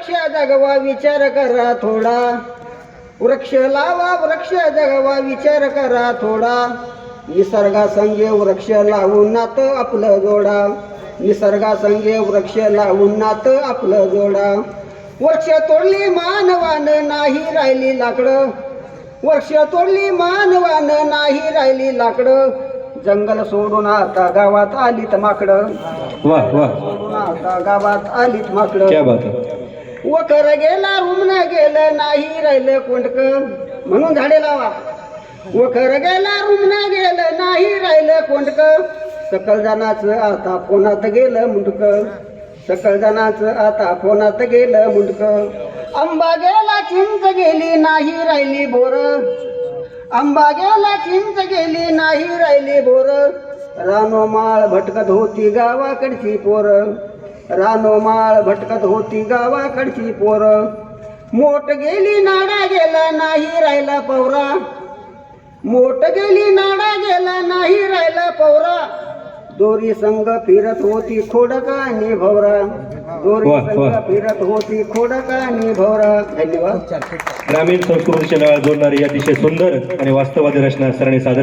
वृक्ष जगवा विचार करा थोडा, वृक्ष लावा वृक्ष जगवा विचार करा थोडा, निसर्गासंगे वृक्ष लावून नातं आपलं जोडा, निसर्गासंगे वृक्ष लावून नातं आपलं जोडा. वृक्ष तोडली मानवानं नाही राहिली लाकडं, वृक्ष तोडली मानवानं नाही राहिली लाकडं, जंगल सोडून आता गावात आलीत माकडं, वाह वाह, सोडून आता गावात आलीत माकडं. क्या बात है. वखर गेला रुमन गेलं नाही राहिलं कोंडक, म्हणून झाडे लावा. वखर गेला रुमन गेलं नाही राहिलं कोंडक, सकल जनाचं आता फोनात गेलं मुंडक, सकल जनाचं आता फोनात गेलं मुंडक. आंबा गेला चिंच गेली नाही राहिली बोर, आंबा गेला चिंच गेली नाही राहिली बोर, रानोमाळ भटकत होती गावाकडची पोर, रानोमाळ भटकत होती गावाकडची पोर. मोठ गेली नाडा गेला नाही राहिला पवरा, मोठ गेली नाडा गेला नाही राहिला पवरा, दोरी संग फिरत होती खोडका आणि भवरा, दोरी वाह, संग वाह. फिरत होती खोडका आणि भवरा. धन्यवाद. ग्रामीण संस्कृतीच्या जोडणारी अतिशय सुंदर आणि वास्तववादी रचना सरांनी सादर